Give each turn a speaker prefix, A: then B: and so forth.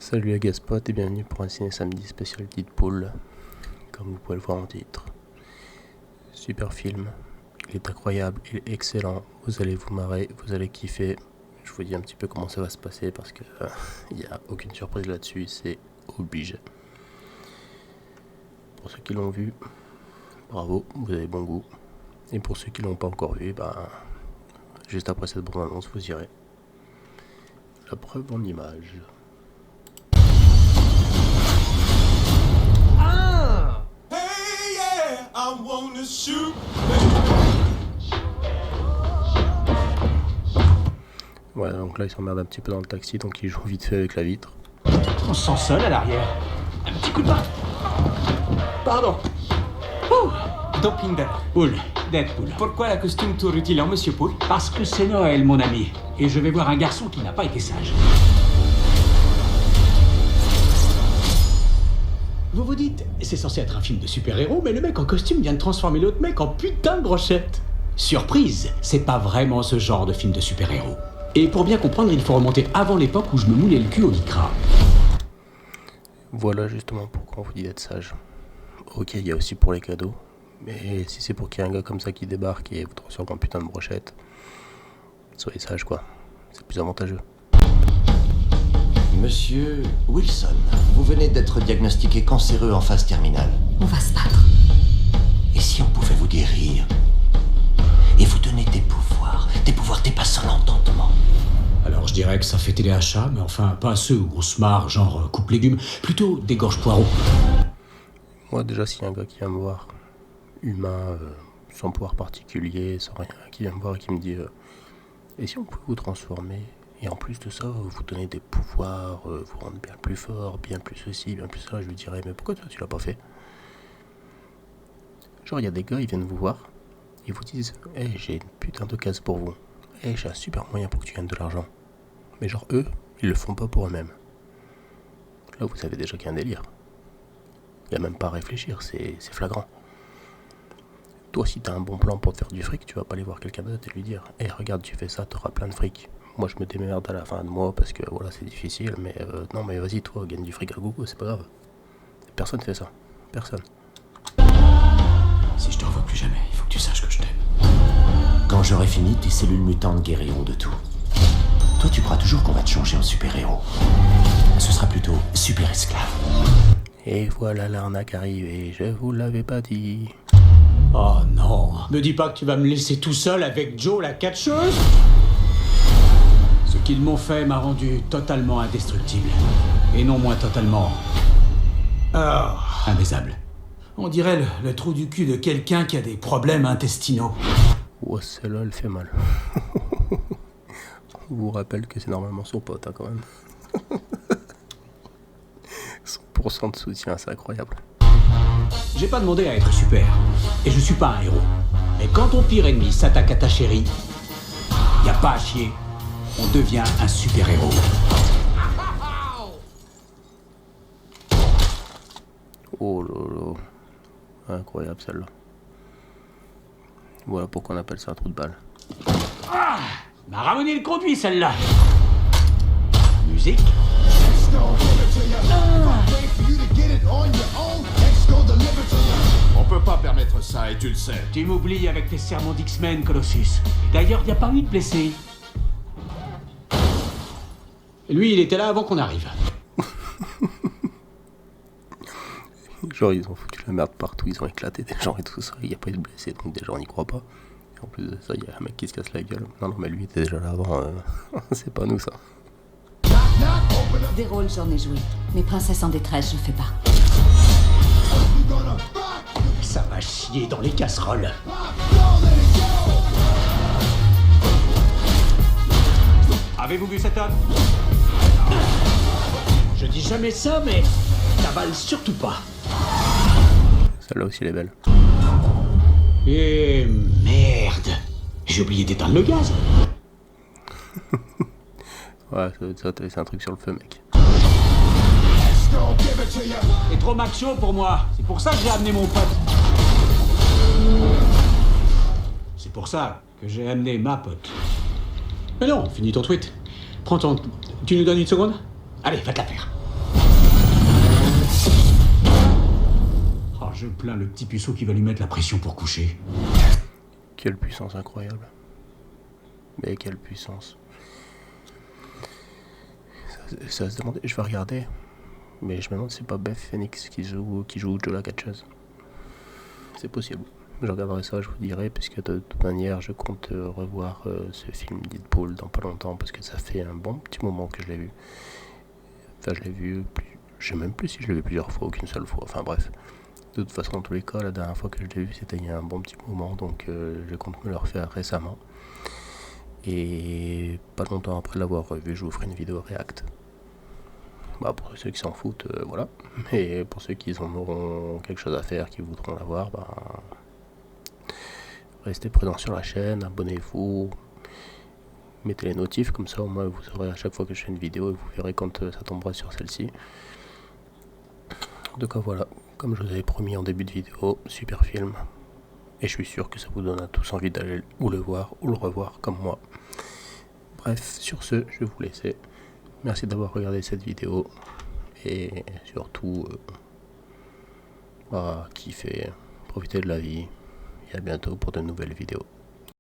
A: Salut les Gaspot et bienvenue pour un ciné samedi spécial Deadpool, comme vous pouvez le voir en titre. Super film, il est incroyable, il est excellent, vous allez vous marrer, vous allez kiffer. Je vous dis un petit peu comment ça va se passer parce que il n'y a aucune surprise là-dessus, c'est obligé. Pour ceux qui l'ont vu, bravo, vous avez bon goût. Et pour ceux qui l'ont pas encore vu, juste après cette bande-annonce, vous irez. La preuve en image. Voilà, donc là il s'emmerde un petit peu dans le taxi, donc il joue vite fait avec la vitre.
B: On se sent seul à l'arrière. Un petit coup de main. Pardon. Ouh, Doping Poule. Deadpool. Pourquoi la costume tout rutilant, monsieur Poule? Parce que c'est Noël, mon ami. Et je vais voir un garçon qui n'a pas été sage. Vous vous dites, c'est censé être un film de super-héros, mais le mec en costume vient de transformer l'autre mec en putain de brochette. Surprise, c'est pas vraiment ce genre de film de super-héros. Et pour bien comprendre, il faut remonter avant l'époque où je me moulais le cul au Lycra.
A: Voilà justement pourquoi on vous dit d'être sage. Ok, il y a aussi pour les cadeaux, mais si c'est pour qu'il y ait un gars comme ça qui débarque et vous transforme en putain de brochette, soyez sage quoi, c'est plus avantageux.
C: Monsieur Wilson, vous venez d'être diagnostiqué cancéreux en phase terminale.
D: On va se battre.
C: Et si on pouvait vous guérir et vous donner des pouvoirs dépassant l'entendement?
B: Alors je dirais que ça fait téléachat, mais enfin pas ceux où on se marre, genre coupe légumes, plutôt des gorges poireaux.
A: Moi déjà s'il y a un gars qui vient me voir, humain, sans pouvoir particulier, sans rien, qui vient me voir et qui me dit et si on pouvait vous transformer et en plus de ça vous donner des pouvoirs, vous rendre bien plus fort, bien plus ceci, bien plus ça, je lui dirais mais pourquoi toi tu l'as pas fait? Genre il y a des gars, ils viennent vous voir, ils vous disent hey, j'ai une putain de case pour vous, hey, j'ai un super moyen pour que tu gagnes de l'argent. Mais genre eux, ils le font pas pour eux-mêmes. Là vous savez déjà qu'il y a un délire. Il n'y a même pas à réfléchir, c'est flagrant. Toi si t'as un bon plan pour te faire du fric, tu vas pas aller voir quelqu'un d'autre et lui dire hey, regarde tu fais ça, t'auras plein de fric. Moi je me démerde à la fin de mois parce que voilà c'est difficile, mais non mais vas-y toi gagne du fric à gogo, c'est pas grave. Personne fait ça, personne.
B: Si je te revois plus jamais, il faut que tu saches que je t'aime.
C: Quand j'aurai fini, tes cellules mutantes guériront de tout. Toi, tu crois toujours qu'on va te changer en super-héros. Ce sera plutôt super-esclave.
A: Et voilà l'arnaque arrivée, je vous l'avais pas dit.
B: Oh non, me dis pas que tu vas me laisser tout seul avec Joe la catcheuse. Ce qu'ils m'ont fait m'a rendu totalement indestructible. Et non moins totalement... imbaisable. On dirait le trou du cul de quelqu'un qui a des problèmes intestinaux.
A: Ouais celle-là elle fait mal. On vous rappelle que c'est normalement son pote hein, quand même. 100% de soutien, c'est incroyable.
B: J'ai pas demandé à être super. Et je suis pas un héros. Mais quand ton pire ennemi s'attaque à ta chérie, y a pas à chier. On devient un super-héros.
A: Oh lolo. Incroyable celle-là. Voilà pourquoi on appelle ça un trou de balle.
B: M'a ramené le conduit celle-là. Musique.
E: On peut pas permettre ça et tu le sais.
B: Tu m'oublies avec tes sermons d'X-Men, Colossus. D'ailleurs, y a pas eu de blessé. Lui, il était là avant qu'on arrive.
A: Genre ils ont foutu la merde partout, ils ont éclaté des gens et tout ça, il n'y a pas eu de blessés donc déjà on n'y croit pas. Et en plus de ça il y a un mec qui se casse la gueule. Non mais lui il était déjà là avant, c'est pas nous ça.
D: Des rôles, j'en ai joué. Mais princesse en détresse, je fais pas.
B: Ça va chier dans les casseroles. Avez-vous vu cet homme? Je dis jamais ça, mais t'avales surtout pas.
A: Celle-là aussi elle est belle.
B: Et merde, j'ai oublié d'éteindre le gaz.
A: Ouais, ça t'as laissé un truc sur le feu mec.
B: C'est trop macho pour moi. C'est pour ça que j'ai amené mon pote. C'est pour ça que j'ai amené ma pote. Mais non, finis ton tweet. Prends ton... Tu nous donnes une seconde? Allez, va te la faire. je plains le petit puceau qui va lui mettre la pression pour coucher.
A: Quelle puissance incroyable. Mais quelle puissance. Ça se demande, je vais regarder. Mais je me demande si c'est pas Beth Phoenix qui joue Joe la catcheuse. C'est possible. Je regarderai ça, je vous dirai, puisque de toute manière, je compte revoir ce film Deadpool dans pas longtemps, parce que ça fait un bon petit moment que je l'ai vu. Enfin, je l'ai vu, je sais même plus si je l'ai vu plusieurs fois ou qu'une seule fois. Enfin bref. De toute façon, dans tous les cas, la dernière fois que je l'ai vu, c'était il y a un bon petit moment, donc je compte me le refaire récemment. Et pas longtemps après l'avoir revu, je vous ferai une vidéo react. Bah, pour ceux qui s'en foutent, voilà. Mais pour ceux qui en auront quelque chose à faire, qui voudront la voir, bah, restez présents sur la chaîne, abonnez-vous, mettez les notifs, comme ça au moins vous saurez à chaque fois que je fais une vidéo et vous verrez quand ça tombera sur celle-ci. Donc voilà, comme je vous avais promis en début de vidéo, super film. Et je suis sûr que ça vous donne à tous envie d'aller ou le voir ou le revoir comme moi. Bref, sur ce, je vais vous laisser. Merci d'avoir regardé cette vidéo. Et surtout, kiffez, profitez de la vie. Et à bientôt pour de nouvelles vidéos.